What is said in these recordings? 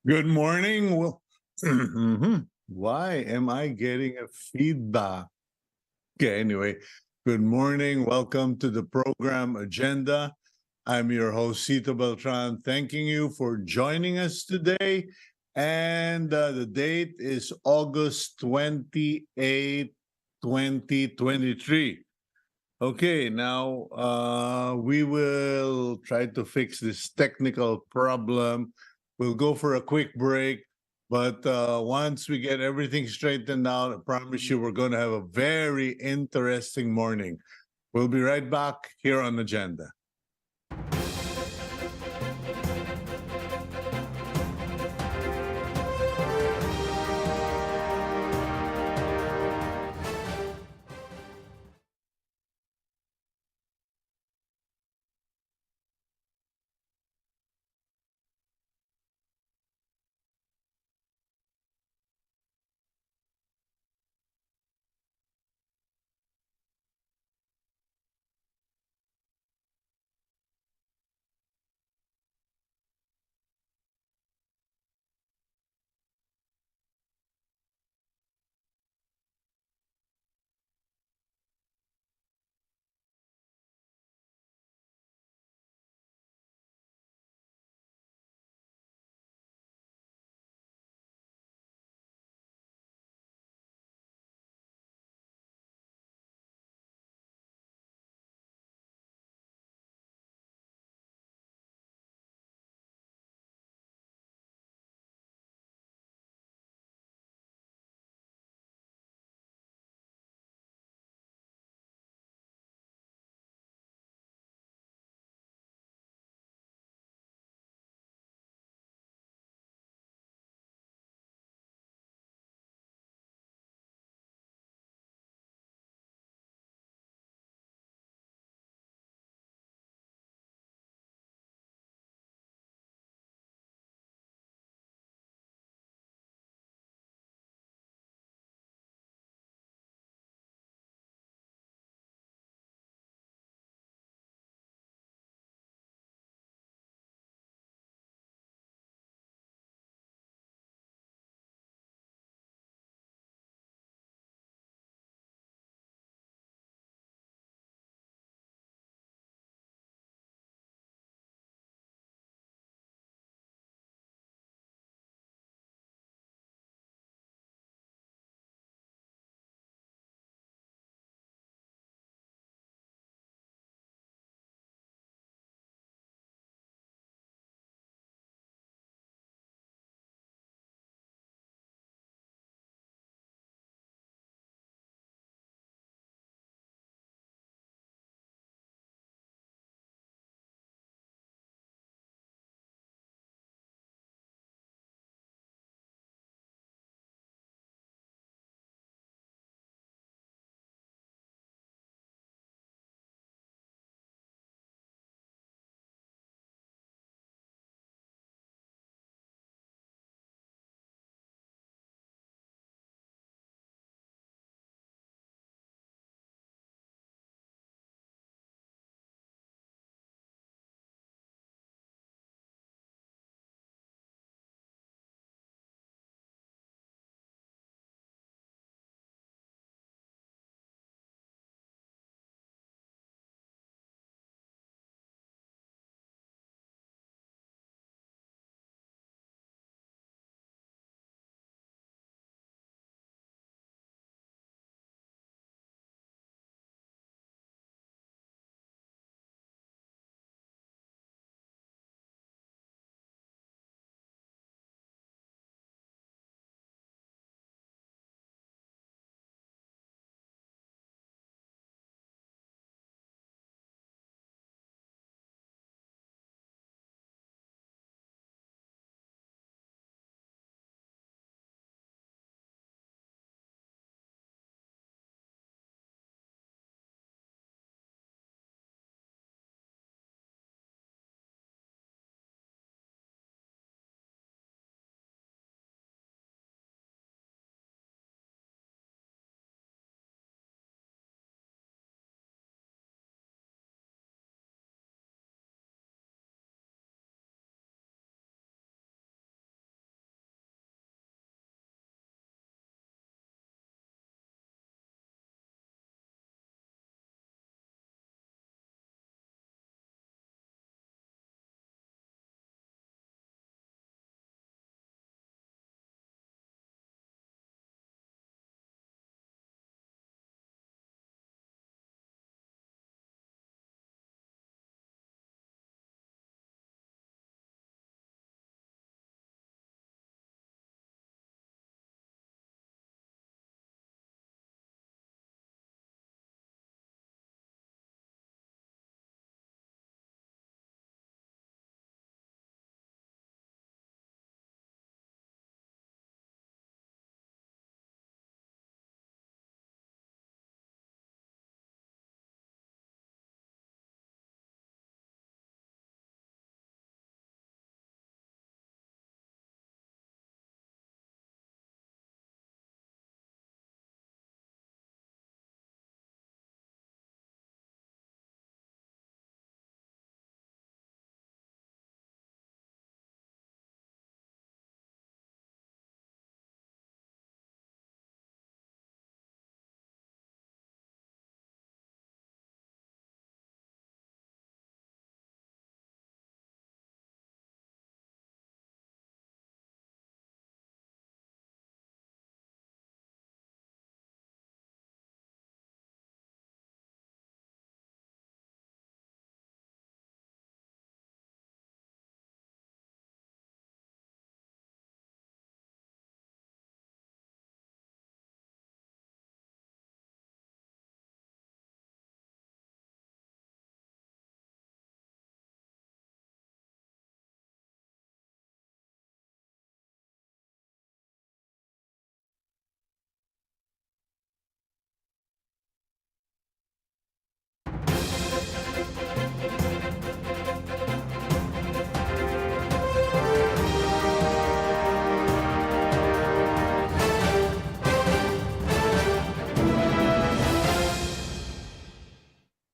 Good morning. Well, mhm. Why am I getting a feedback? Okay, anyway, good morning. Welcome to the program agenda. I'm your host, Cito Beltran, thanking you for joining us today. And the date is August 28, 2023. Okay, now we will try to fix this technical problem. We'll go for a quick break, but once we get everything straightened out, I promise you we're going to have a very interesting morning. We'll be right back here on Agenda.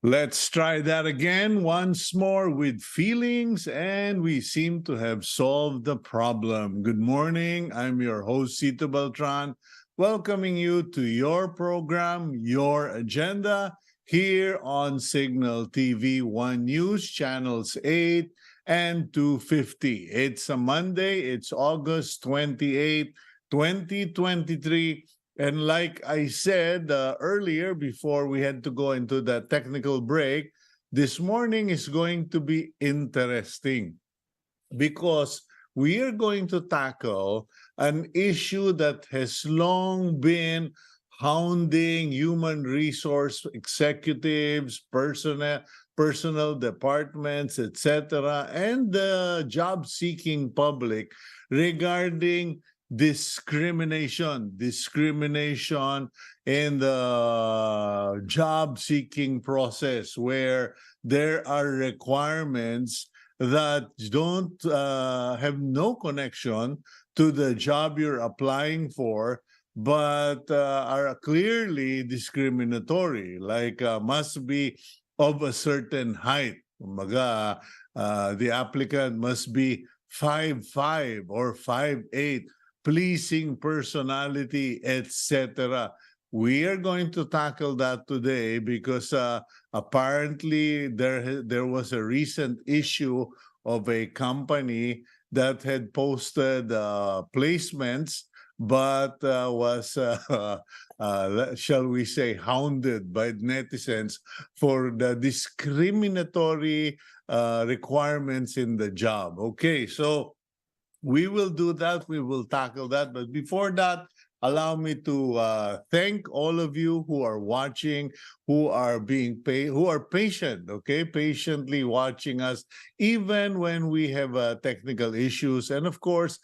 Let's try that again once more with feelings, and we seem to have solved the problem. Good morning. I'm your host, Cito Beltran, welcoming you to your program, Your Agenda, here on Cignal TV 1 News, channels 8 and 250. It's a Monday. It's August 28, 2023. And like I said earlier, before we had to go into the technical break, this morning is going to be interesting because we are going to tackle an issue that has long been hounding human resource executives, personal departments, etc., and the job-seeking public regarding discrimination in the job seeking process, where there are requirements that don't have no connection to the job you're applying for, but are clearly discriminatory, like must be of a certain height. The applicant must be 5'5" or 5'8", pleasing personality, etc. We are going to tackle that today because apparently there was a recent issue of a company that had posted placements, but was, shall we say, hounded by netizens for the discriminatory requirements in the job. Okay, so we will do that. We will tackle that. But before that, allow me to thank all of you who are watching, who are being paid, who are patient, okay, patiently watching us, even when we have technical issues. And of course,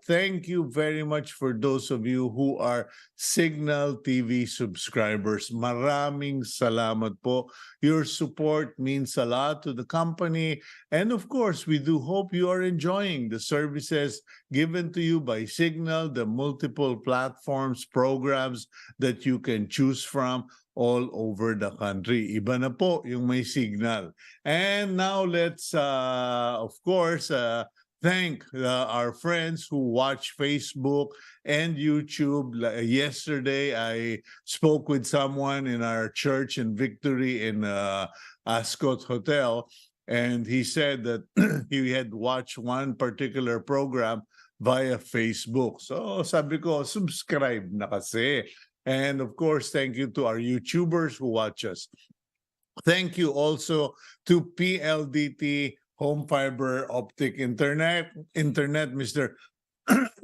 thank you very much for those of you who are Cignal TV subscribers. Maraming salamat po. Your support means a lot to the company. And of course, we do hope you are enjoying the services given to you by Cignal, the multiple platforms, programs that you can choose from all over the country. Iba na po yung may Cignal. And now let's, of course, thank our friends who watch Facebook and YouTube. Yesterday, I spoke with someone in our church in Victory in Ascot Hotel, and he said that he had watched one particular program via Facebook. So sabi ko, subscribe na kasi. And of course, thank you to our YouTubers who watch us. Thank you also to PLDT Home Fiber Optic Internet, Mr.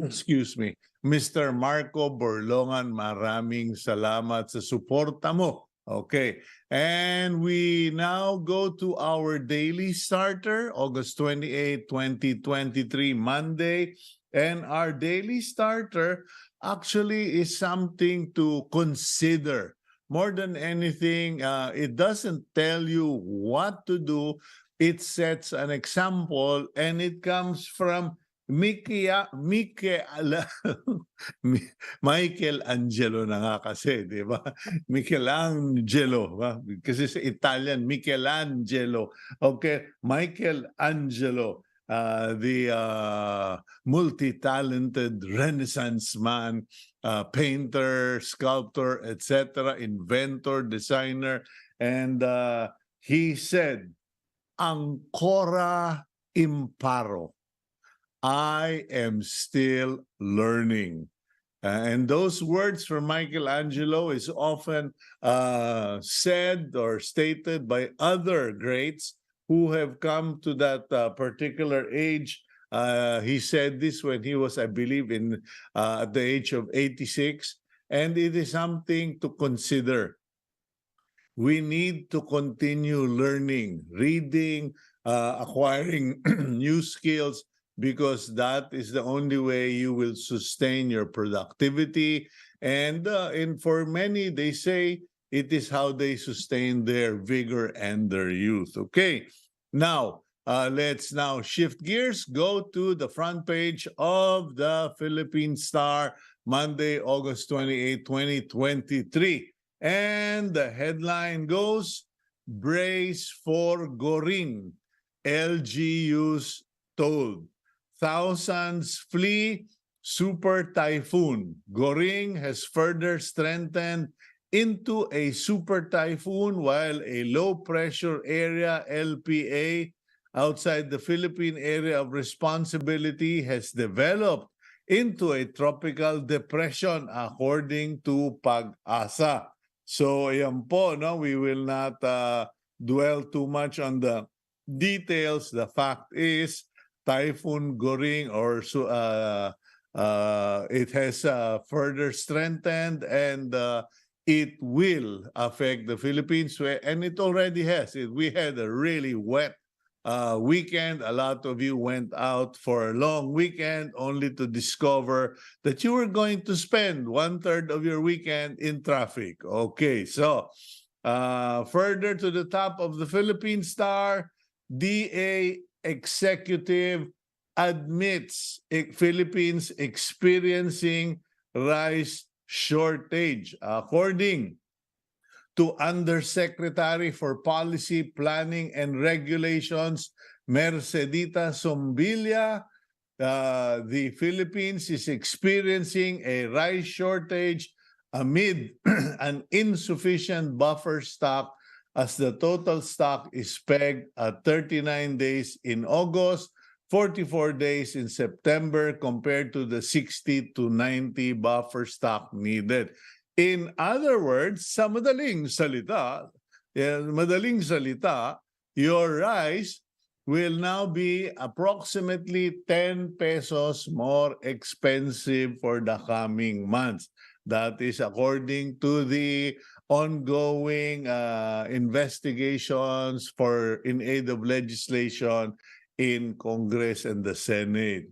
excuse me, Mr. Marco Borlongan. Maraming salamat sa suporta mo. Okay, and we now go to our daily starter, August 28, 2023, Monday. And our daily starter actually is something to consider. More than anything, it doesn't tell you what to do. It sets an example, and it comes from Michelangelo na nga kasi, di ba? Michelangelo, ba? Kasi sa Italian, Michelangelo. Okay, Michelangelo, the multi-talented Renaissance man, painter, sculptor, etc., inventor, designer, and he said, "Ancora imparo." I am still learning. And those words from Michelangelo is often said or stated by other greats who have come to that particular age. He said this when he was, I believe, at the age of 86. And it is something to consider. We need to continue learning, reading, acquiring new skills, because that is the only way you will sustain your productivity. And for many, they say it is how they sustain their vigor and their youth. Okay, now let's now shift gears, go to the front page of the Philippine Star, Monday, August 28, 2023. And the headline goes, brace for Goring, LGUs told. Thousands flee super typhoon. Goring has further strengthened into a super typhoon while a low-pressure area, LPA, outside the Philippine area of responsibility has developed into a tropical depression according to Pag-asa. So ayan po, no, we will not dwell too much on the details. The fact is, Typhoon Goring it has further strengthened and it will affect the Philippines, and it already has. We had a really wet weekend. A lot of you went out for a long weekend only to discover that you were going to spend 1/3 of your weekend in traffic. Okay, so further to the top of the Philippine Star, DA executive admits Philippines experiencing rice shortage. According to Undersecretary for Policy, Planning, and Regulations, Mercedita Sombilia, the Philippines is experiencing a rice shortage amid an insufficient buffer stock as the total stock is pegged at 39 days in August, 44 days in September compared to the 60 to 90 buffer stock needed. In other words, sa madaling salita, your rice will now be approximately 10 pesos more expensive for the coming months. That is according to the ongoing investigations in aid of legislation in Congress and the Senate.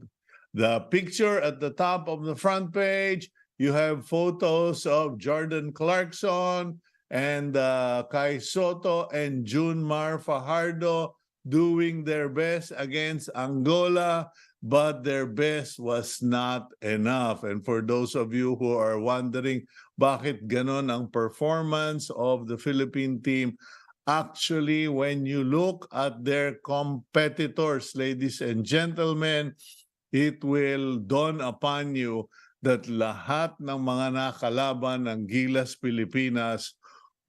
The picture at the top of the front page, you have photos of Jordan Clarkson and Kai Soto and Junmar Fajardo doing their best against Angola, but their best was not enough. And for those of you who are wondering, bakit ganon ang performance of the Philippine team? Actually, when you look at their competitors, ladies and gentlemen, it will dawn upon you that lahat ng mga nakalaban ng Gilas Pilipinas,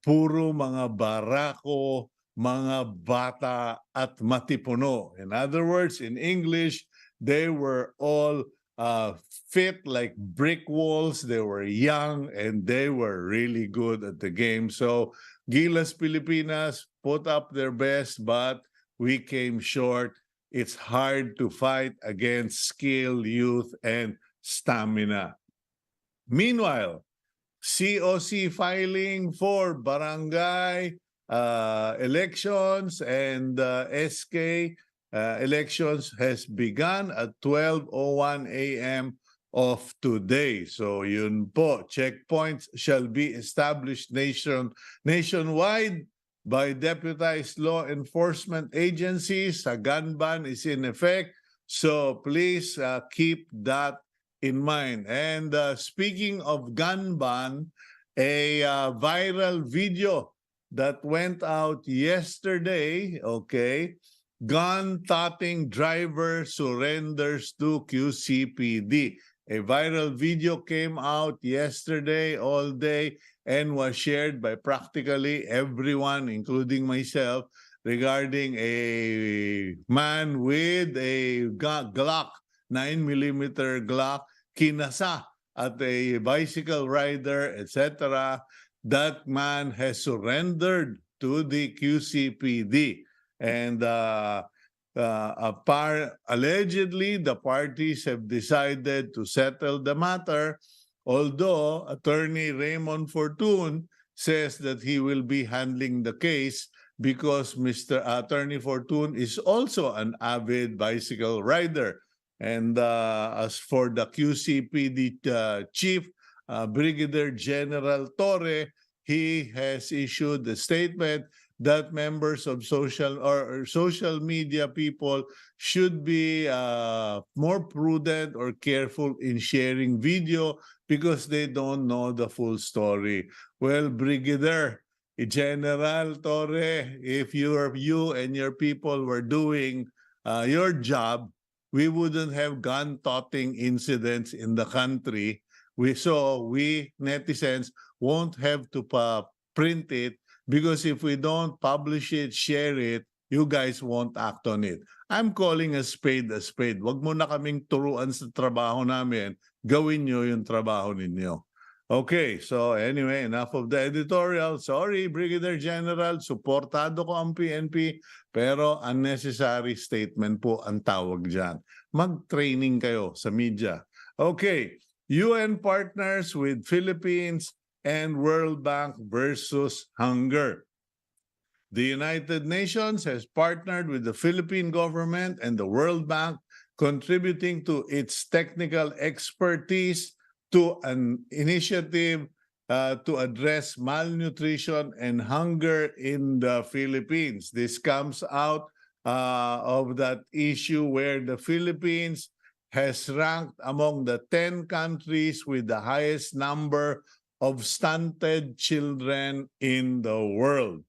puro mga barako, mga bata at matipuno. In other words, in English, they were all fit like brick walls. They were young and they were really good at the game. So Gilas Pilipinas put up their best, but we came short. It's hard to fight against skill, youth, and stamina. Meanwhile, COC filing for barangay elections and SK elections has begun at 12:01 a.m. of today. So yun po, checkpoints shall be established nationwide by deputized law enforcement agencies. A gun ban is in effect. So please keep that in mind. And speaking of gun ban, a viral video that went out yesterday, okay, gun-toting driver surrenders to QCPD. A viral video came out yesterday all day and was shared by practically everyone, including myself, regarding a man with a Glock, 9mm Glock, kinasa at a bicycle rider, etc. That man has surrendered to the QCPD. And allegedly, the parties have decided to settle the matter, although Attorney Raymond Fortun says that he will be handling the case because Mr. Attorney Fortun is also an avid bicycle rider. And as for the QCPD chief, Brigadier General Torre, he has issued a statement that members of social media people should be more prudent or careful in sharing video because they don't know the full story. Well, Brigadier, General Torre, if you and your people were doing your job, we wouldn't have gun-toting incidents in the country. We netizens won't have to print it because if we don't publish it, share it, you guys won't act on it. I'm calling a spade a spade. Wag mo na kaming turuan sa trabaho namin. Gawin nyo yung trabaho ninyo. Okay, so anyway, enough of the editorial. Sorry, Brigadier General, suportado ko ang PNP, pero unnecessary statement po ang tawag dyan. Mag-training kayo sa media. Okay, UN partners with Philippines and World Bank versus hunger. The United Nations has partnered with the Philippine government and the World Bank, contributing to its technical expertise to an initiative to address malnutrition and hunger in the Philippines. This comes out of that issue where the Philippines has ranked among the 10 countries with the highest number of stunted children in the world.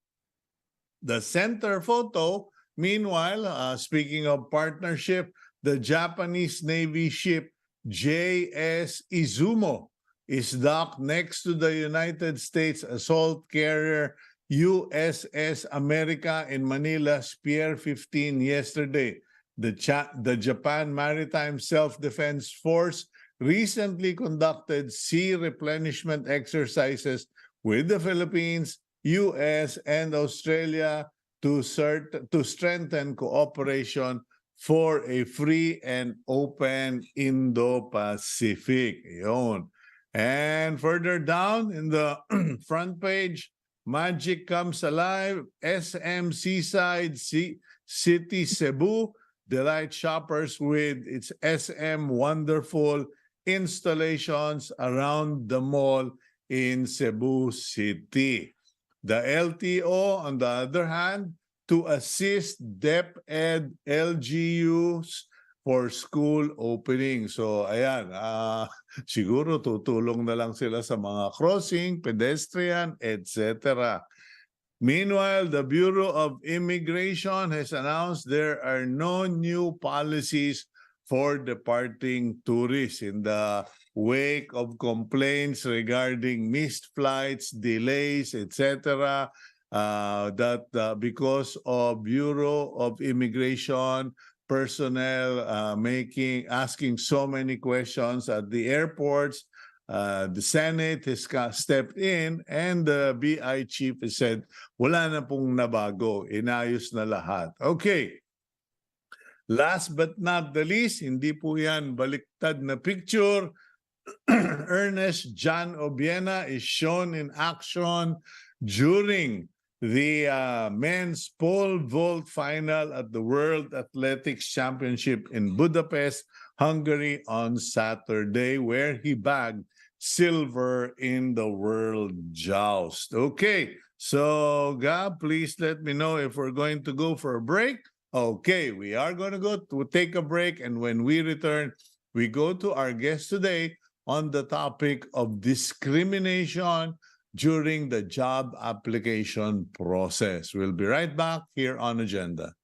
The center photo, meanwhile, speaking of partnership, the Japanese Navy ship JS Izumo is docked next to the United States assault carrier USS America in Manila's Pier 15 yesterday. The Japan Maritime Self-Defense Force recently conducted sea replenishment exercises with the Philippines, US, and Australia to strengthen cooperation for a free and open Indo-Pacific. Yun. And further down in the front page, magic comes alive. SM Seaside City Cebu delight shoppers with its SM Wonderful installations around the mall in Cebu City. The LTO, on the other hand, to assist DepEd LGUs for school opening. So ayan, siguro tutulong na lang sila sa mga crossing, pedestrian, etc. Meanwhile, the Bureau of Immigration has announced there are no new policies for departing tourists in the wake of complaints regarding missed flights, delays, etc. Because of Bureau of Immigration personnel asking so many questions at the airports, the Senate has stepped in and the BI chief has said, wala na pong nabago, inayos na lahat. Okay. Last but not the least, hindi po yan baliktad na picture. Ernest John Obiena is shown in action during the men's pole vault final at the World Athletics Championship in Budapest, Hungary on Saturday, where he bagged silver in the world joust. Okay, so Gab, please let me know if we're going to go for a break. Okay, we are going to go to take a break, and when we return, we go to our guest today on the topic of discrimination during the job application process. We'll be right back here on Agenda.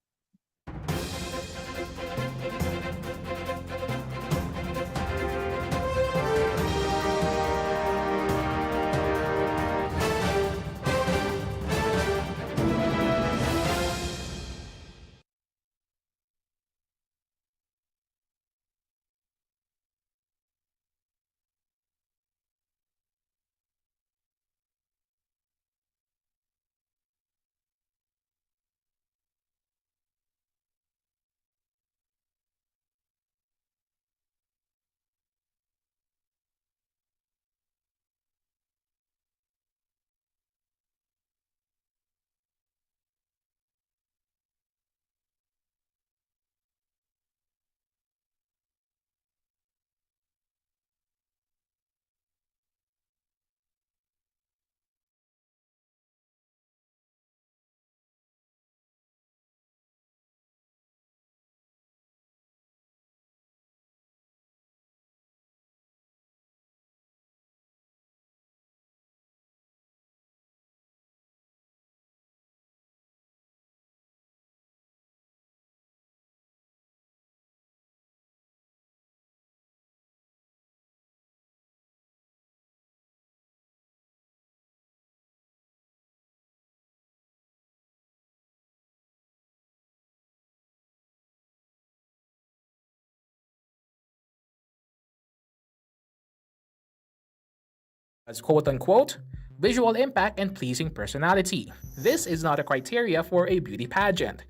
as quote unquote visual impact and pleasing personality. This is not a criteria for a beauty pageant.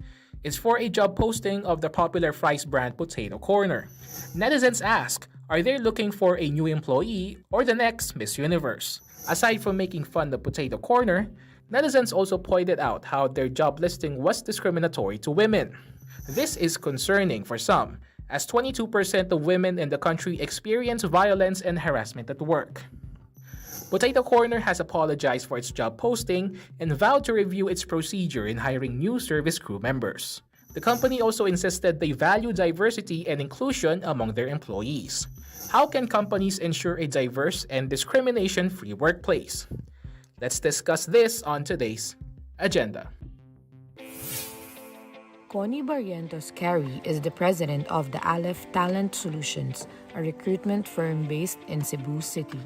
It's for a job posting of the popular fries brand Potato Corner. Netizens ask, are they looking for a new employee or the next Miss Universe? Aside from making fun of Potato Corner, netizens also pointed out how their job listing was discriminatory to women. This is concerning for some, as 22% of women in the country experience violence and harassment at work. Potato Corner has apologized for its job posting and vowed to review its procedure in hiring new service crew members. The company also insisted they value diversity and inclusion among their employees. How can companies ensure a diverse and discrimination-free workplace? Let's discuss this on today's agenda. Connie Barrientos-Carey is the president of the Aleph Talent Solutions, a recruitment firm based in Cebu City.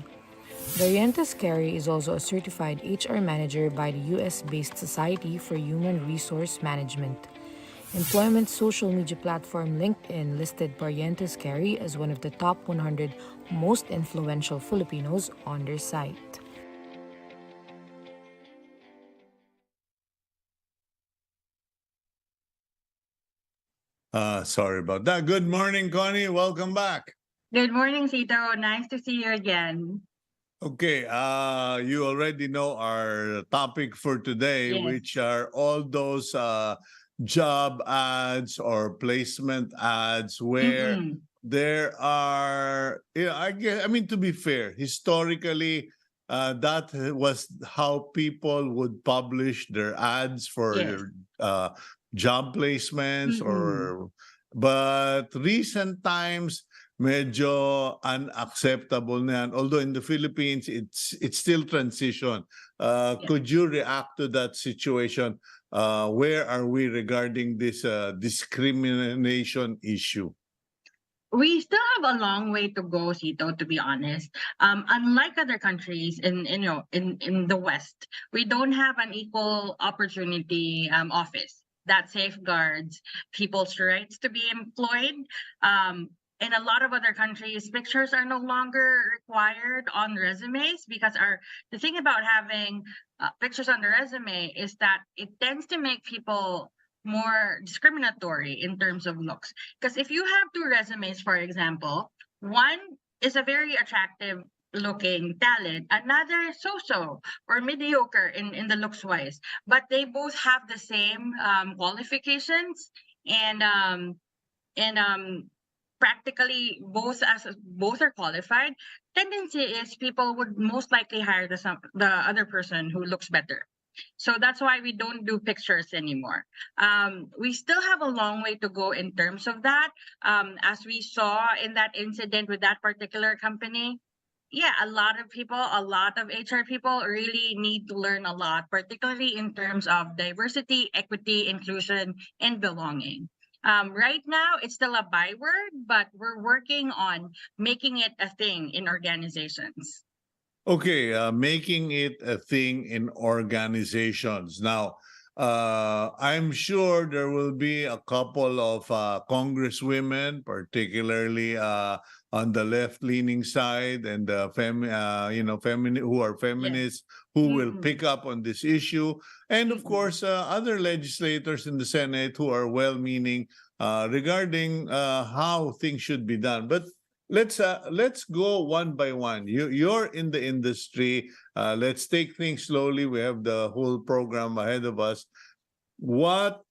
Barrientos-Carey is also a certified HR manager by the US-based Society for Human Resource Management. Employment social media platform LinkedIn listed Barrientos-Carey as one of the top 100 most influential Filipinos on their site. Sorry about that. Good morning, Connie. Welcome back. Good morning, Cito. Nice to see you again. Okay, you already know our topic for today, Yes. which are all those job ads or placement ads where Mm-mm. there are, I mean, to be fair, historically, that was how people would publish their ads for Yes. job placements but recent times, medyo unacceptable na yan. Although in the Philippines, it's still transition. Could you react to that situation? Where are we regarding this discrimination issue? We still have a long way to go, Cito, to be honest. Unlike other countries in the West, we don't have an equal opportunity office that safeguards people's rights to be employed. In a lot of other countries, pictures are no longer required on resumes because the thing about having pictures on the resume is that it tends to make people more discriminatory in terms of looks. Because if you have two resumes, for example, one is a very attractive looking talent, another so-so or mediocre in the looks wise, but they both have the same qualifications and practically both are qualified. Tendency is people would most likely hire the other person who looks better. So that's why we don't do pictures anymore. We still have a long way to go in terms of that. As we saw in that incident with that particular company, yeah, a lot of HR people really need to learn a lot, particularly in terms of diversity, equity, inclusion, and belonging. Right now, it's still a byword, but we're working on making it a thing in organizations. Okay, making it a thing in organizations. Now, I'm sure there will be a couple of congresswomen, particularly on the left-leaning side, and the who are feminists, who will pick up on this issue, and of course, other legislators in the Senate who are well-meaning regarding how things should be done. But let's go one by one. You're in the industry. Let's take things slowly. We have the whole program ahead of us. What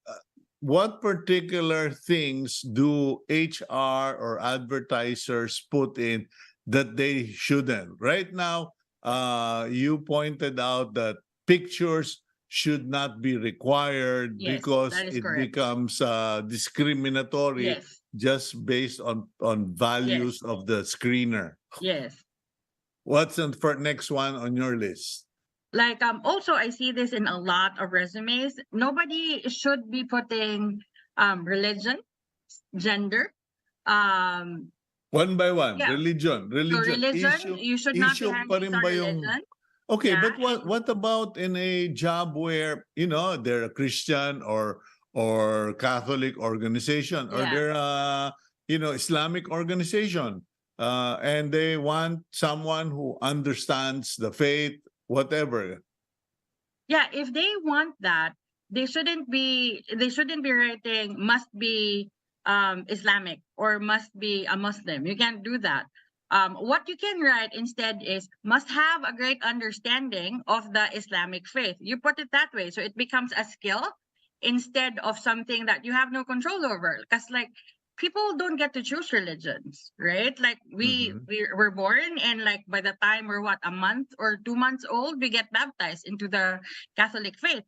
particular things do HR or advertisers put in that they shouldn't? Right now, you pointed out that pictures should not be required because it becomes discriminatory just based on values of the screener. Yes. What's the next one on your list? Like also I see this in a lot of resumes. Nobody should be putting religion, gender, one by one. Religion. So religion, you should not be handling on religion. Okay, but what about in a job where they're a Christian or Catholic organization or they're Islamic organization? and they want someone who understands the faith, whatever. Yeah, if they want that, they shouldn't be writing must be Islamic or must be a Muslim. You can't do that. What you can write instead is must have a great understanding of the Islamic faith. You put it that way, so it becomes a skill instead of something that you have no control over. Because like people don't get to choose religions, right? Like Mhm. we're born, and like by the time we're what, a month or 2 months old, we get baptized into the Catholic faith.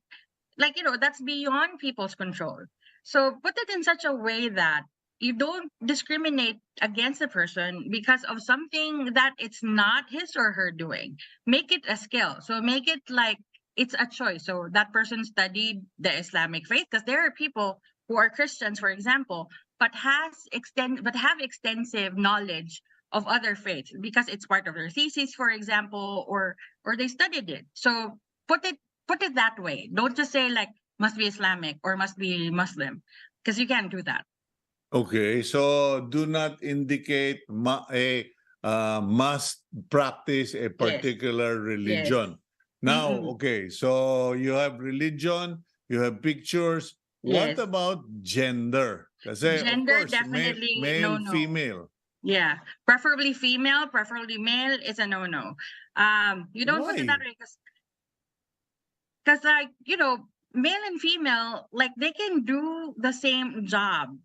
Like, that's beyond people's control. So put it in such a way that you don't discriminate against the person because of something that it's not his or her doing. Make it a skill. So make it like it's a choice. So that person studied the Islamic faith, because there are people who are Christians, for example, but have extensive knowledge of other faiths because it's part of their thesis, for example, or they studied it. So put it put it that way. Don't just say like must be Islamic or must be Muslim, because you can't do that. Okay, so do not indicate must practice a Yes. particular Yes. religion. Now, Mm-mm. okay, so you have religion, you have pictures. What Yes. about gender? Kasi of Gender course, definitely no male, no. female. Yeah. Preferably female, preferably male is a no no. You don't put it that Why? way because like, male and female, like they can do the same job.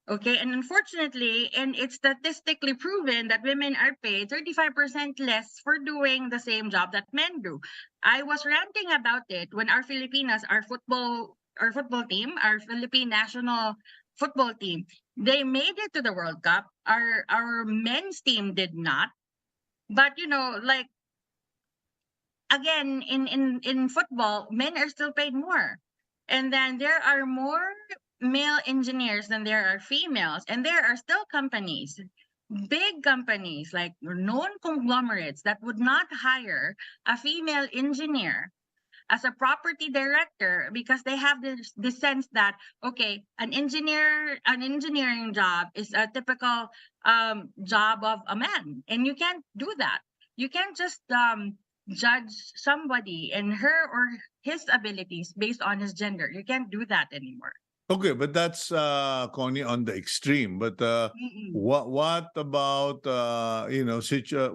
Okay, and unfortunately, and it's statistically proven that women are paid 35% less for doing the same job that men do. I was ranting about it when our Filipinas, our football team, our Philippine national football team, they made it to the World Cup. Our men's team did not. But like again, in football, men are still paid more. And then there are more male engineers than there are females. And there are still companies, big companies like known conglomerates, that would not hire a female engineer as a property director because they have this sense that okay, an engineering job is a typical job of a man, and you can't do that. You can't just judge somebody and her or his abilities based on his gender. You can't do that anymore. Okay, but that's Connie on the extreme. But Mm-mm. what about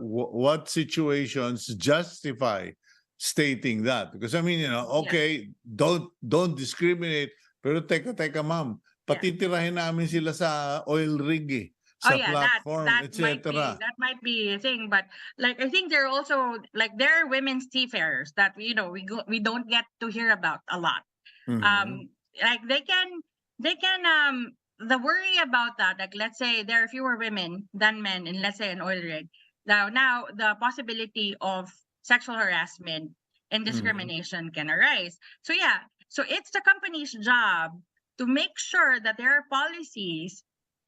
what situations justify stating that? Because I mean, Yeah. okay, don't discriminate. Pero teka ma'am, Yeah. patitirahin namin sila sa oil rig Oh sa yeah, that platform, that might be etc. that might be a thing, but like I think there are also like there are women's seafarers that we don't get to hear about a lot. Mhm. Um, like they can the worry about that, like let's say there are fewer women than men in, let's say, an oil rig. Now the possibility of sexual harassment and Mhm. discrimination can arise. So yeah, so it's the company's job to make sure that there are policies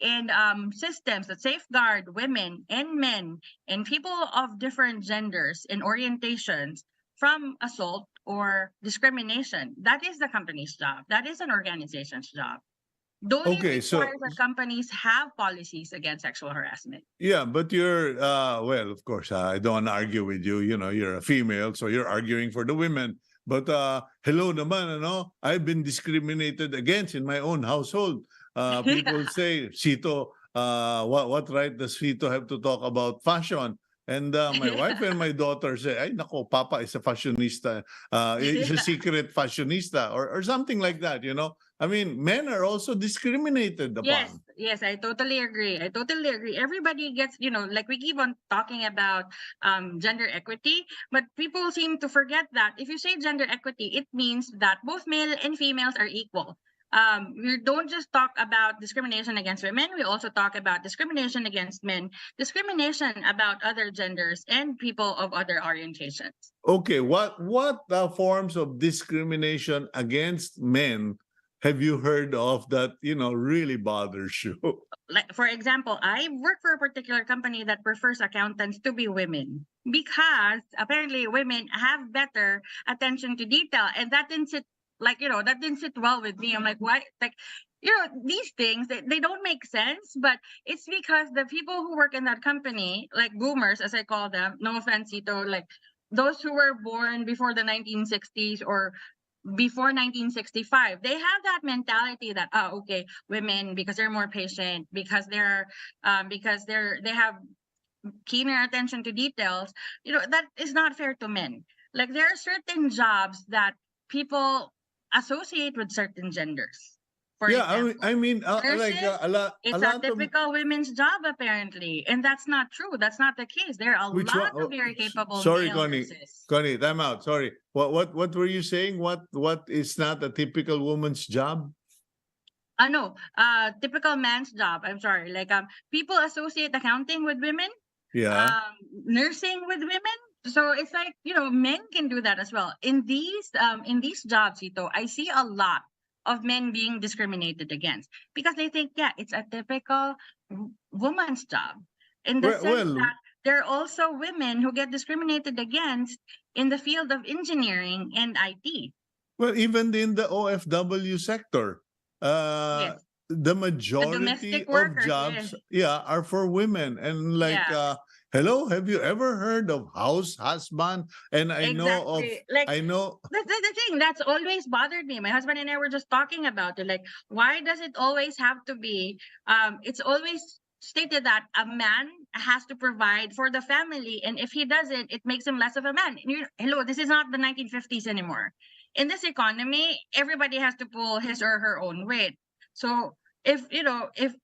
and systems that safeguard women and men and people of different genders and orientations from assault or discrimination. That is the company's job. That is an organization's job. Don't you Okay, require so that companies have policies against sexual harassment? yeah, but you're well, of course, I don't want to argue with you. You're a female, so you're arguing for the women. But hello naman, I've been discriminated against in my own household. People say, Cito, what right does Cito have to talk about fashion? And my wife and my daughter say, ay nako, Papa is a fashionista, is a secret fashionista, or something like that. I mean, men are also discriminated Yes, upon. yes, I totally agree. I totally agree. Everybody gets, like we keep on talking about gender equity, but people seem to forget that if you say gender equity, it means that both male and females are equal. We don't just talk about discrimination against women, we also talk about discrimination against men, discrimination about other genders and people of other orientations. Okay, what forms of discrimination against men have you heard of that really bothers you? Like for example, I work for a particular company that prefers accountants to be women because apparently women have better attention to detail, and that didn't sit well with me. I'm like, why? Like these things, they don't make sense, but it's because the people who work in that company, like boomers, as I call them, no offense, Cito, like those who were born before the 1960s or before 1965, they have that mentality that, okay, women, because they're more patient, because they have keener attention to details, that is not fair to men. Like there are certain jobs that people associate with certain genders. For Yeah, example, I mean, like nurses, a it's a lot of typical women's job apparently, and that's not true. That's not the case. There are a which one? lot of very capable Sorry, male Connie. nurses. Connie, time out. Sorry. What were you saying? What is not a typical woman's job? No, typical man's job. I'm sorry. Like people associate accounting with women, Yeah. nursing with women. So it's like, men can do that as well. In these jobs, Ito, I see a lot of men being discriminated against because they think, yeah, it's a typical woman's job. In the sense Well, that there are also women who get discriminated against in the field of engineering and IT. well, even in the OFW sector, uh, Yes. the The majority domestic of workers, yes. jobs, yeah, are for women. And like, Yeah, hello, have you ever heard of house husband? And exactly. Like I know, that's the thing that's always bothered me. My husband and I were just talking about it. Like, why does it always have to be? It's always stated that a man has to provide for the family, and if he doesn't, it makes him less of a man. Hello, this is not the 1950s anymore. In this economy, everybody has to pull his or her own weight. So if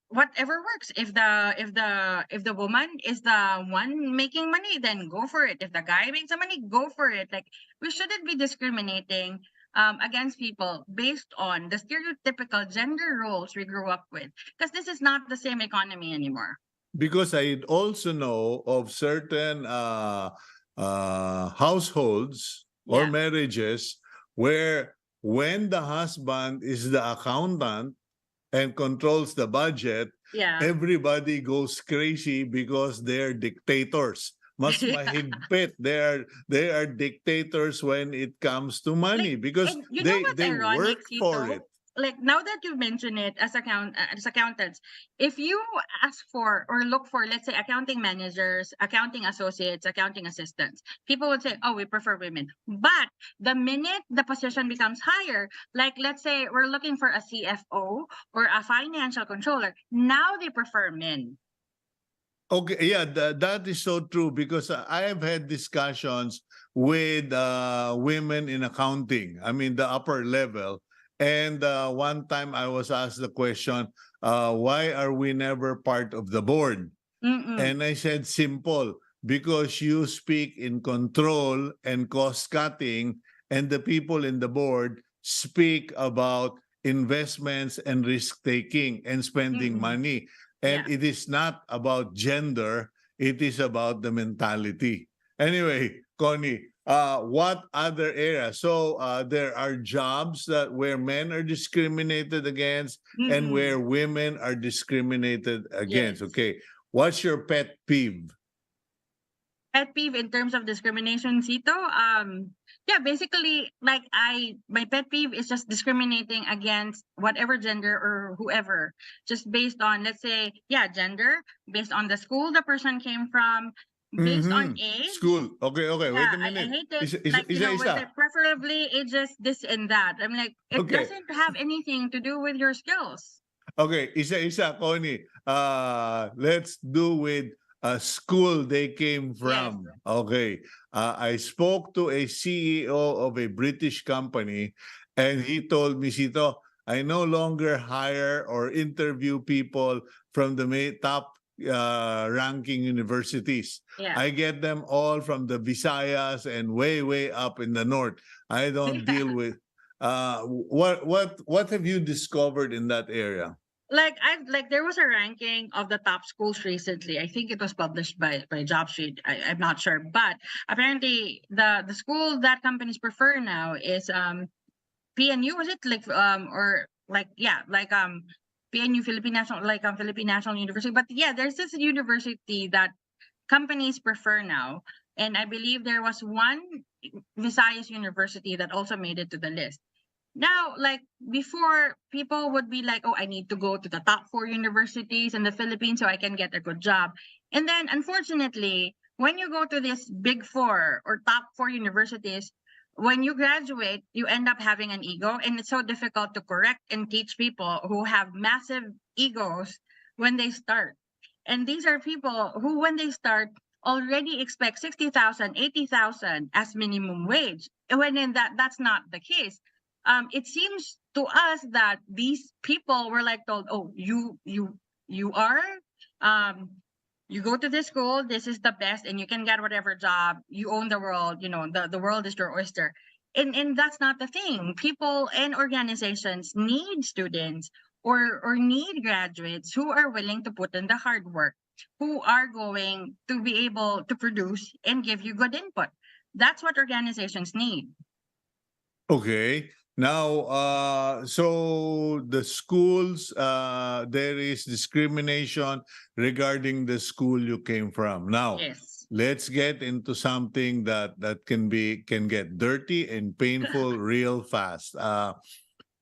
whatever works, if the woman is the one making money, then go for it. If the guy makes the money, go for it. Like we shouldn't be discriminating against people based on the stereotypical gender roles we grew up with, because this is not the same economy anymore. because I also know of certain households or Yeah. marriages where when the husband is the accountant and controls the budget, Yeah. everybody goes crazy because they're dictators. Mas Yeah. mahigpit. They are dictators when it comes to Like, money because and you know what's they ironic, work for Cito? it. Like now that you mention it as accountants, if you ask for or look for, let's say, accounting managers, accounting associates, accounting assistants, people would say, "Oh, we prefer women." But the minute the position becomes higher, like let's say we're looking for a CFO or a financial controller, now they prefer men. Okay, yeah, that is so true because I have had discussions with women in accounting. I mean, the upper level. And one time I was asked the question, why are we never part of the board? Mm-mm. And I said, simple, because you speak in control and cost cutting, and the people in the board speak about investments and risk taking and spending Mm-mm. money. And Yeah. it is not about gender, it is about the mentality. Anyway, Connie, what other areas? So there are jobs that where men are discriminated against and Mm-mm. where women are discriminated against. Yes. Okay. What's your pet peeve? Pet peeve in terms of discrimination, Sito? Yeah, basically, like my pet peeve is just discriminating against whatever gender or whoever, just based on, let's say, yeah, gender, based on the school the person came from, based on Mm-hmm. age. School. Okay, okay. Yeah, Wait a I minute. hate it. Isa, Like, isa, with isa. the preferably ages, this and that. I'm like, it Okay. doesn't have anything to do with your skills. Okay. Isa, Connie. Let's do with a school they came Yes. from. Okay. I spoke to a CEO of a British company and he told me, Sito, I no longer hire or interview people from the top ranking universities. Yeah. I get them all from the Visayas and way, way up in the north. I don't Yeah. deal with what have you discovered in that area? Like there was a ranking of the top schools recently. I think it was published by JobStreet. I'm not sure, but apparently the school that companies prefer now is PNU. Was it like or like, yeah, like PNU, Philippine National, like Philippine National University? But yeah, there's this university that companies prefer now, and I believe there was one Visayas University that also made it to the list. Now, like before, people would be like, oh, I need to go to the top 4 universities in the Philippines so I can get a good job. And then, unfortunately, when you go to this big four or top 4 universities, when you graduate, you end up having an ego. And it's so difficult to correct and teach people who have massive egos when they start. And these are people who, when they start, already expect 60,000, 80,000 as minimum wage. When in that's not the case. It seems to us that these people were like told, "Oh, you are, um, you go to this school. This is the best, and you can get whatever job. You own the world. You know, the world is your oyster." And that's not the thing. People and organizations need students or need graduates who are willing to put in the hard work, who are going to be able to produce and give you good input. That's what organizations need. Okay. Now, so the schools, there is discrimination regarding the school you came from. Now, Yes. let's get into something that can get dirty and painful real fast.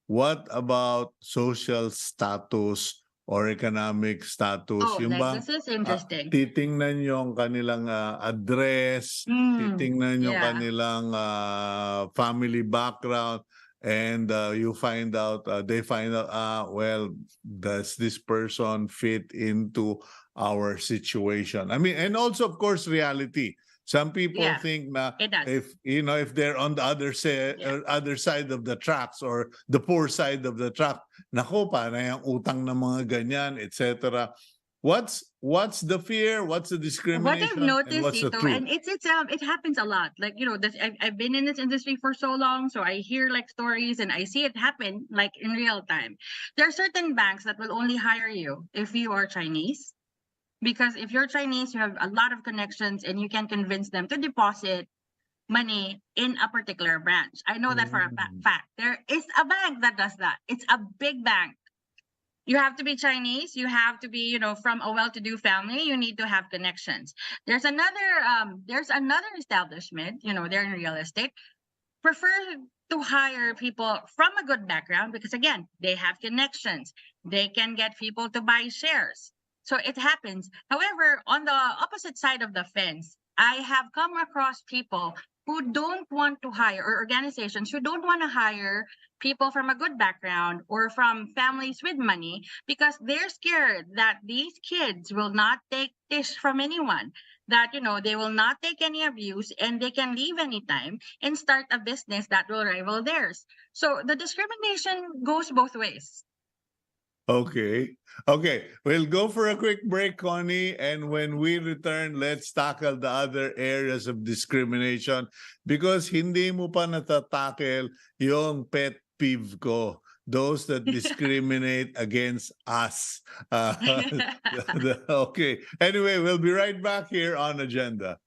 What about social status or economic status? Oh, Yung like bang this is interesting. titingnan yung kanilang address, titingnan yung Yeah. kanilang family background, and you find out, they find out, well, does this person fit into our situation? I mean, and also, of course, reality. Some people Yeah, think na it does. if they're on the Yeah. other side of the tracks or the poor side of the track, nako para yung utang ng mga ganyan, etc. What's the fear? What's the What I've discrimination? And noticed, what's the Tito, truth? and it happens a lot. Like, you know, this I've been in this industry for so long, so I hear like stories and I see it happen like in real time. There are certain banks that will only hire you if you are Chinese. Because if you're Chinese, you have a lot of connections and you can convince them to deposit money in a particular branch. I know that for a Mm. fact. There is a bank that does that. It's a big bank. You have to be Chinese. You have to be, you know, from a well-to-do family. You need to have connections. There's another establishment, you know, they're in real estate, prefer to hire people from a good background because again, they have connections. They can get people to buy shares. So it happens. However, on the opposite side of the fence, I have come across people who don't want to hire, or organizations who don't want to hire people from a good background or from families with money because they're scared that these kids will not take this from anyone, that you know they will not take any abuse and they can leave anytime and start a business that will rival theirs. So the discrimination goes both ways. Okay. Okay. We'll go for a quick break, Connie. And when we return, let's tackle the other areas of discrimination because hindi mo pa natatakel yung pet peeve ko. Those that discriminate against us. Okay. Anyway, we'll be right back here on Agenda.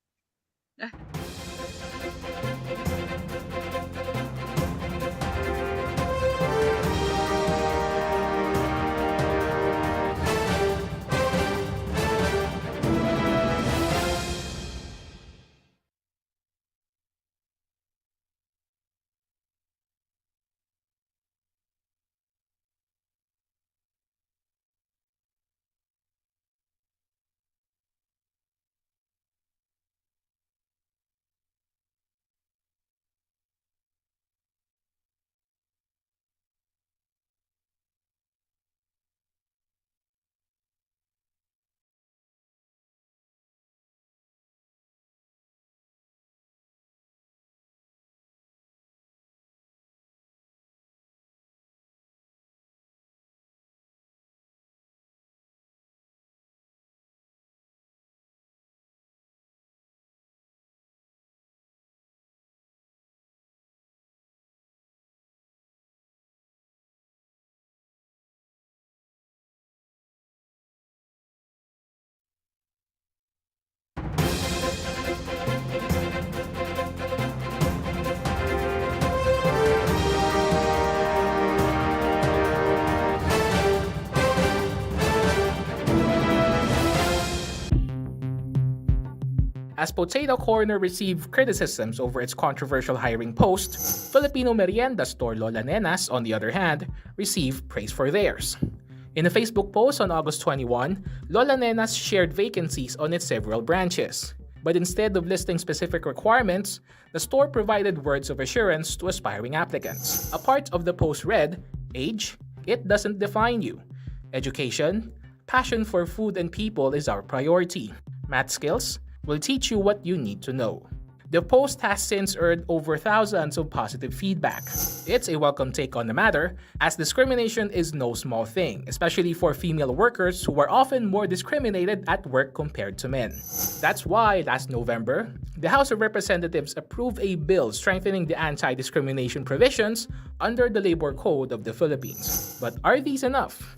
As Potato Corner received criticisms over its controversial hiring post, Filipino merienda store Lola Nenas, on the other hand, received praise for theirs. In a Facebook post on August 21, Lola Nenas shared vacancies on its several branches. But instead of listing specific requirements, the store provided words of assurance to aspiring applicants. A part of the post read, "Age, it doesn't define you. Education, passion for food and people is our priority. Math skills will teach you what you need to know." The post has since earned over thousands of positive feedback. It's a welcome take on the matter, as discrimination is no small thing, especially for female workers who are often more discriminated at work compared to men. That's why last November, the House of Representatives approved a bill strengthening the anti-discrimination provisions under the Labor Code of the Philippines. But are these enough?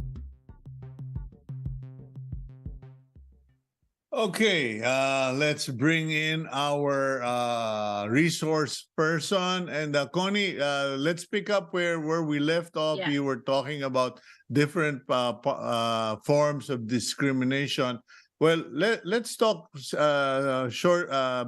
Okay, let's bring in our resource person. And Connie, let's pick up where we left off. Yeah. You were talking about different forms of discrimination. Well, let's talk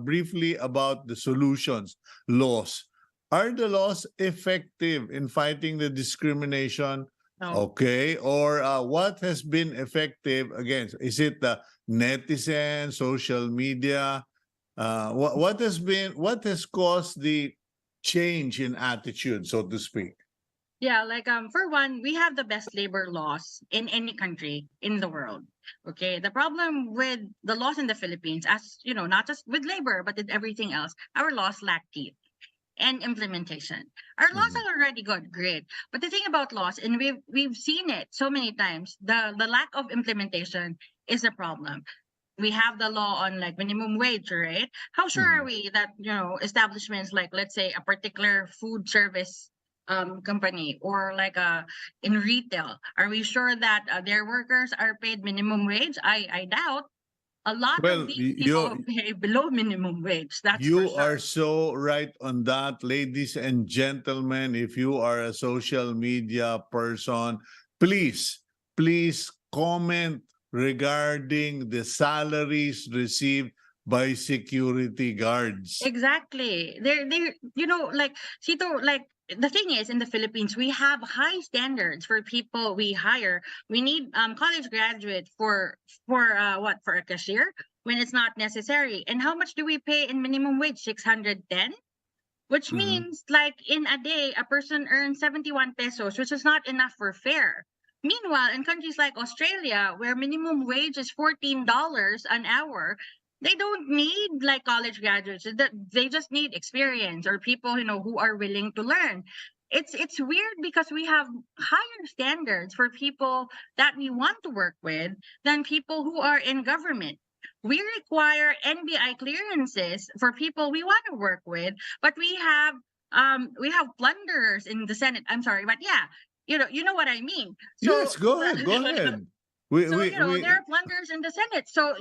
briefly about the solutions, laws. Are the laws effective in fighting the discrimination? No. Okay, or what has been effective against? Is it the netizens, social media? What has caused the change in attitude, so to speak? Yeah, like for one, we have the best labor laws in any country in the world. Okay. The problem with the laws in the Philippines, as you know, not just with labor, but with everything else, our laws lack teeth and implementation. Our laws Mhm. are already good, great. But the thing about laws, and we've seen it so many times, the lack of implementation is a problem. We have the law on like minimum wage, right? How sure are we that establishments like, let's say, a particular food service company, or like in retail, are we sure that their workers are paid minimum wage? I doubt. A lot of Well, these people pay below minimum wage. That's for you are sure. so right on that, ladies and gentlemen. If you are a social media person, please comment regarding the salaries received by security guards. Exactly. They're like Cito, like the thing is, in the Philippines, we have high standards for people we hire. We need college graduate for a cashier when it's not necessary. And how much do we pay in minimum wage? 610, which Mhm. means like in a day a person earns 71 pesos, which is not enough for fare. Meanwhile, in countries like Australia, where minimum wage is $14 an hour, they don't need like college graduates. They just need experience, or people who are willing to learn. It's weird because we have higher standards for people that we want to work with than people who are in government. We require NBI clearances for people we want to work with, but we have plunderers in the Senate. I'm sorry, but yeah, you know what I mean. Yes, So go ahead. Go ahead. We so we we there are plunderers in the Senate. So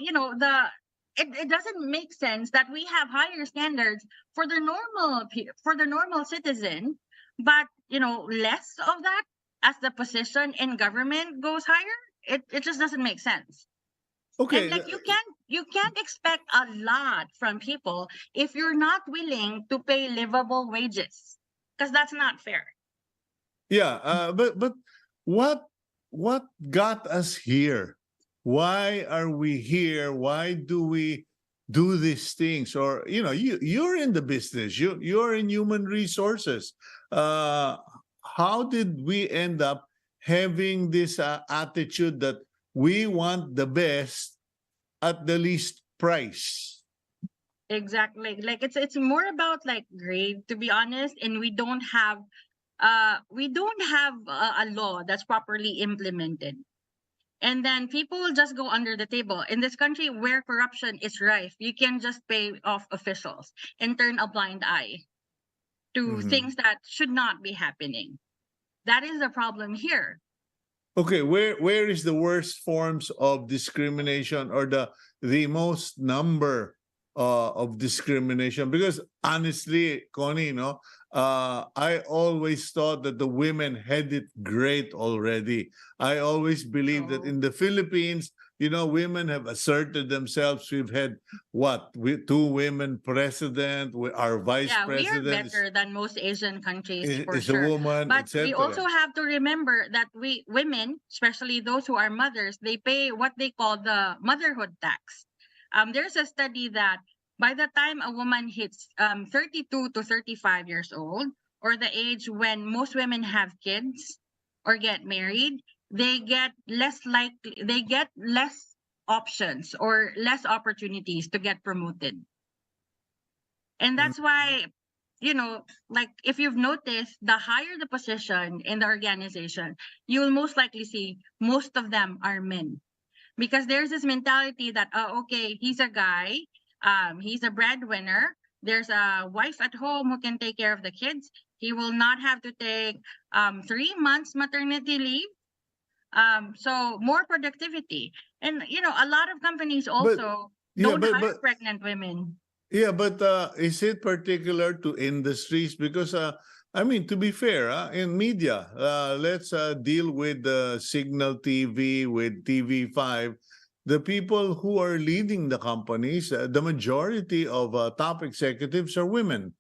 it doesn't make sense that we have higher standards for the normal citizen, but less of that as the position in government goes higher. It just doesn't make sense. And okay. like you can't expect a lot from people if you're not willing to pay livable wages, because that's not fair. Yeah, but what what got us here? Why are we here? Why do we do these things? Or you're in the business. You're in human resources. How did we end up having this attitude that we want the best at the least price? Exactly. Like it's more about like grade, to be honest, and we don't have a law that's properly implemented. And then people will just go under the table. In this country where corruption is rife, you can just pay off officials and turn a blind eye to Mhm. things that should not be happening. That is the problem here. Okay, where is the worst forms of discrimination, or the most number of discrimination? Because honestly, Connie, I always thought that the women had it great already. I always believed that No. in the Philippines, women have asserted themselves. We've had two women president. Our vice Yeah, we are president better than most Asian countries for is a sure. woman, But we etc. also have to remember that we women, especially those who are mothers, they pay what they call the motherhood tax. There's a study that by the time a woman hits 32 to 35 years old, or the age when most women have kids or get married, they get less options or less opportunities to get promoted. And Mm. that's why, like if you've noticed, the higher the position in the organization, you will most likely see most of them are men. Because there's this mentality that, oh, okay, he's a guy, he's a breadwinner. There's a wife at home who can take care of the kids. He will not have to take 3 months maternity leave. So more productivity. And a lot of companies But also yeah, don't but hire but pregnant women. Yeah, but is it particular to industries? Because I mean, to be fair, in media, let's deal with Signal TV, with TV5. The people who are leading the companies, the majority of top executives are women.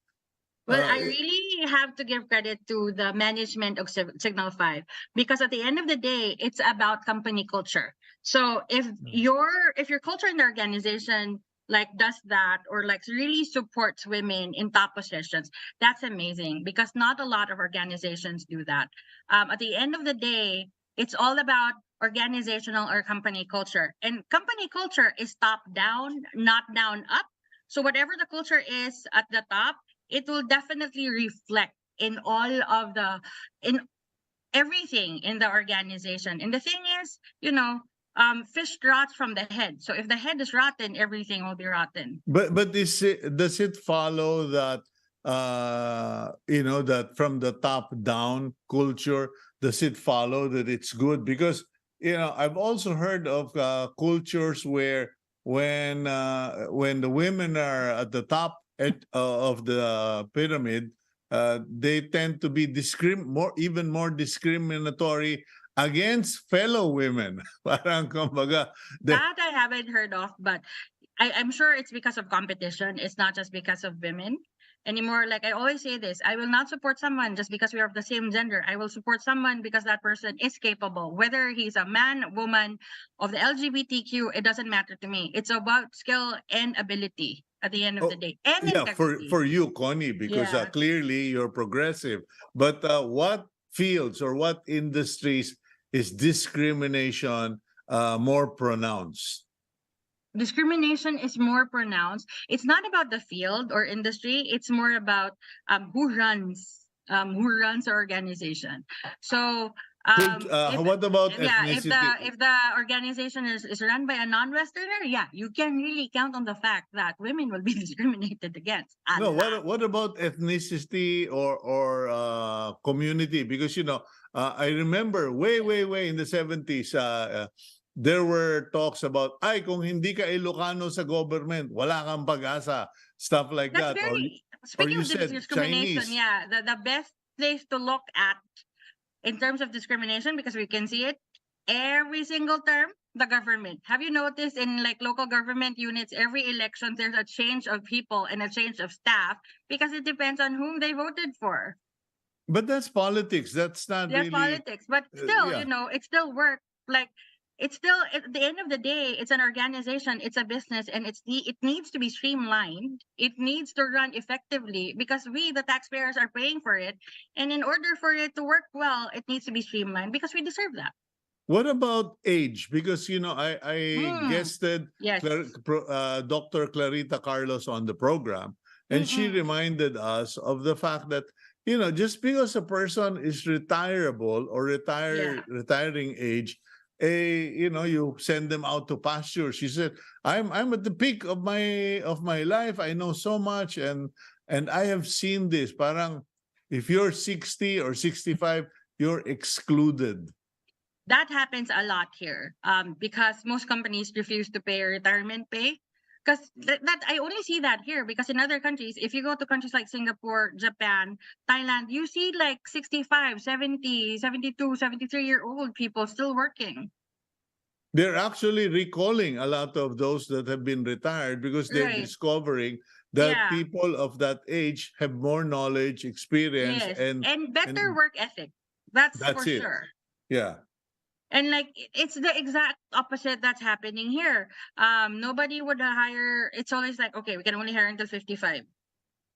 Well, Uh, I really have to give credit to the management of Signal 5 because at the end of the day, it's about company culture. So if your culture in the organization like does that or like really supports women in top positions, that's amazing because not a lot of organizations do that. At the end of the day, it's all about organizational or company culture. And company culture is top down, not down up. So whatever the culture is at the top, it will definitely reflect in in everything in the organization. And the thing is, fish rots from the head. So if the head is rotten, everything will be rotten. but does it follow that that from the top down culture, does it follow that it's good? Because I've also heard of cultures where when the women are at the top of the pyramid, they tend to be even more discriminatory against fellow women. Parang kumbaga, That I haven't heard of, but I'm sure it's because of competition. It's not just because of women anymore. Like I always say this, I will not support someone just because we are of the same gender. I will support someone because that person is capable, whether he's a man, woman, of the LGBTQ, it doesn't matter to me. It's about skill and ability at the end of the oh, day and yeah, for integrity. you, Connie, because Yeah. clearly you're progressive. But what fields or what industries is discrimination more pronounced? Discrimination is more pronounced. It's not about the field or industry. It's more about who runs the organization. So if What about yeah, ethnicity? if the organization is run by a non-Westerner, yeah, you can really count on the fact that women will be discriminated against a No, lot. what about ethnicity or community? Because I remember way in the 70s, there were talks about, ay, kung hindi ka Ilocano sa government, wala kang pag-asa, stuff like That's that. very Or speaking you of the said discrimination. Chinese. Yeah, the best place to look at in terms of discrimination because we can see it every single term, the government. Have you noticed in like local government units, every election there's a change of people and a change of staff because it depends on whom they voted for. But that's politics. That's not That's really, politics, but still, yeah. it's still work. Like it's still at the end of the day, it's an organization, it's a business, and it needs to be streamlined. It needs to run effectively because we, the taxpayers, are paying for it. And in order for it to work well, it needs to be streamlined because we deserve that. What about age? Because I Hmm. guested Yes. Dr. Clarita Carlos on the program, and she Mm-mm. reminded us of the fact that just because a person is retirable or Yeah. retiring age, you send them out to pasture. She said, I'm at the peak of my life. I know so much, and I have seen this. Parang if you're 60 or 65, you're excluded. That happens a lot here because most companies refuse to pay retirement pay. because that I only see that here, because in other countries, if you go to countries like Singapore, Japan, Thailand, you see like 65, 70, 72, 73-year-old people still working. They're actually recalling a lot of those that have been retired because they're Right. discovering that Yeah. people of that age have more knowledge, experience, Yes. and And better and work ethic. That's that's for it. sure. Yeah. And like it's the exact opposite that's happening here. Nobody would hire. It's always like, okay, we can only hire until 55,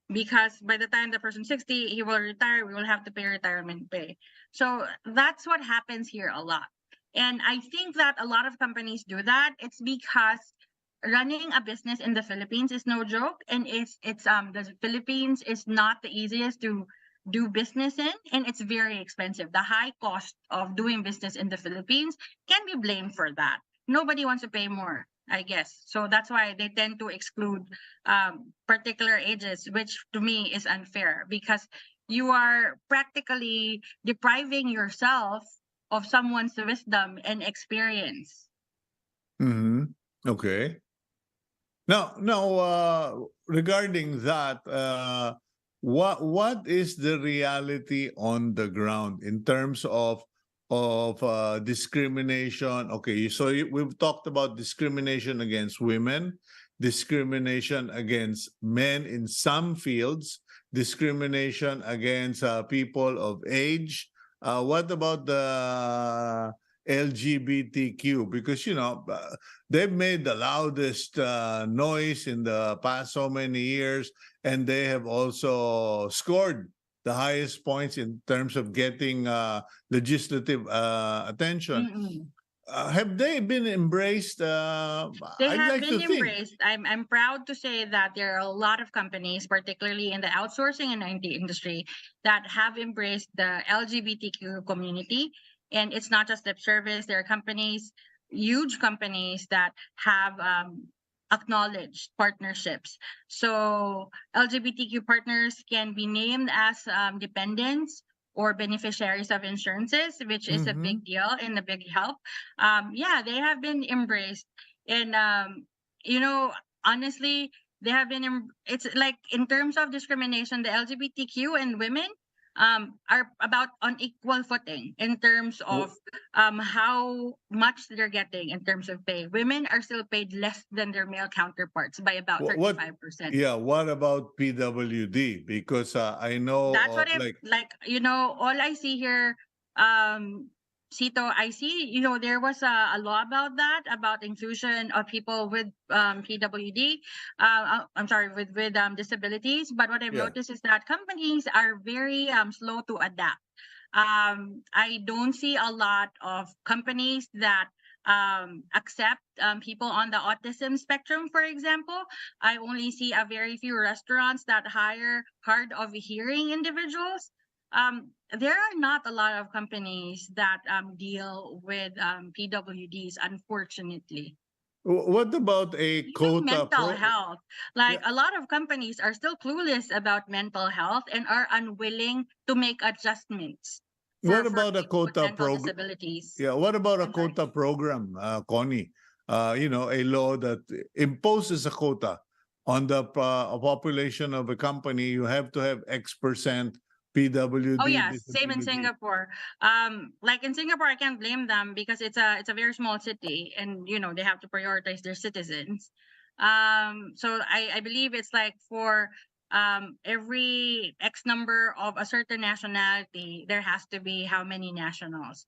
because by the time the person's 60, he will retire. We will have to pay retirement pay. So that's what happens here a lot. And I think that a lot of companies do that. It's because running a business in the Philippines is no joke, and it's the Philippines is not the easiest to do business in, and it's very expensive. The high cost of doing business in the Philippines can be blamed for that. Nobody wants to pay more, I guess. So that's why they tend to exclude particular ages, which to me is unfair, because you are practically depriving yourself of someone's wisdom and experience. Mm-hmm. Okay. Now, regarding that, what is the reality on the ground in terms of discrimination? Okay, so we've talked about discrimination against women, discrimination against men in some fields, discrimination against people of age. What about the LGBTQ? Because they've made the loudest noise in the past so many years, and they have also scored the highest points in terms of getting legislative attention. Mm-mm. Have they been embraced? They I'd have like been to think. embraced. I'm proud to say that there are a lot of companies, particularly in the outsourcing and IT industry, that have embraced the LGBTQ community. And it's not just lip service. There are companies, huge companies, that have acknowledged partnerships. So LGBTQ partners can be named as dependents or beneficiaries of insurances, which is a Mm-hmm. big deal and a big help. Yeah, they have been embraced. And you know honestly, they have been it's like, in terms of discrimination, the LGBTQ and women are about on equal footing in terms of how much they're getting in terms of pay. Women are still paid less than their male counterparts by about What? 35%. Yeah. What about PWD? Because I know That's what of I like. like. All I see here, um, Cito, I see, there was a law about that, about inclusion of people with PWD. I'm sorry, with disabilities. But what I've Yeah. noticed is that companies are very slow to adapt. I don't see a lot of companies that accept people on the autism spectrum, for example. I only see a very few restaurants that hire hard of hearing individuals. There are not a lot of companies that deal with PWDs, unfortunately. What about a Even quota mental pro? health. Like, a lot of companies are still clueless about mental health and are unwilling to make adjustments for, What for about a people with quota mental program? disabilities. Yeah, what about a I'm sorry. quota program, Connie? A law that imposes a quota on the population of a company. You have to have X% Oh PWD yeah, same in disability. Singapore. Like in Singapore, I can't blame them because it's a very small city, and they have to prioritize their citizens. So I believe it's like for every X number of a certain nationality, there has to be how many nationals.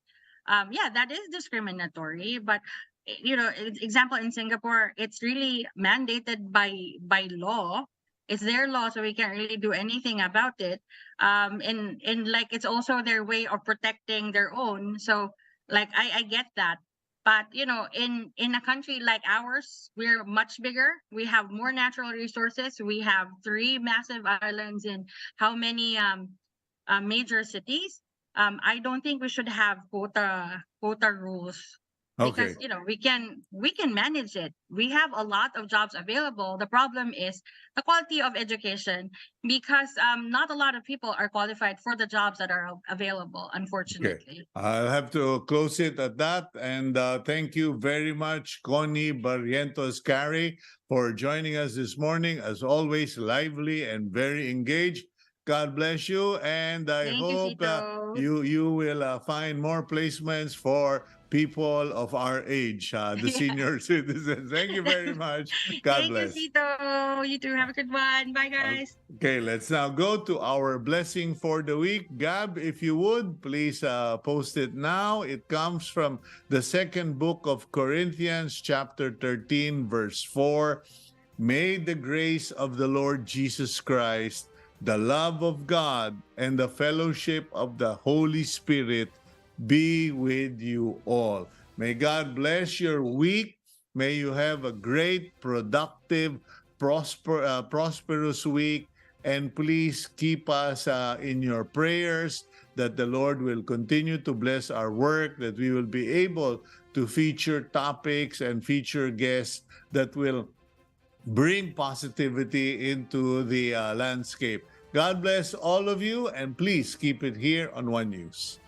Yeah, that is discriminatory, but example in Singapore, it's really mandated by law. It's their law, so we can't really do anything about it. And like, it's also their way of protecting their own. So like, I get that. But in a country like ours, we're much bigger. We have more natural resources. We have three massive islands in how many major cities. I don't think we should have quota rules Okay. because we can manage it. We have a lot of jobs available. The problem is the quality of education, because not a lot of people are qualified for the jobs that are available, Okay. unfortunately. I'll have to close it at that. And thank you very much, Connie Barrientos-Carey, for joining us this morning. As always, lively and very engaged. God bless you. And I Thank you, hope Cito. you will find more placements for people of our age, the Yeah. senior citizens. Thank you very much. God Thank you, bless. Cito. You too. Have a good one. Bye, guys. Okay, let's now go to our blessing for the week. Gab, if you would, please post it now. It comes from the second book of Corinthians, chapter 13, verse 4. May the grace of the Lord Jesus Christ, the love of God, and the fellowship of the Holy Spirit be with you all. May God bless your week. May you have a great, productive, prosperous week. And please keep us in your prayers that the Lord will continue to bless our work, that we will be able to feature topics and feature guests that will bring positivity into the landscape. God bless all of you, and please keep it here on One News.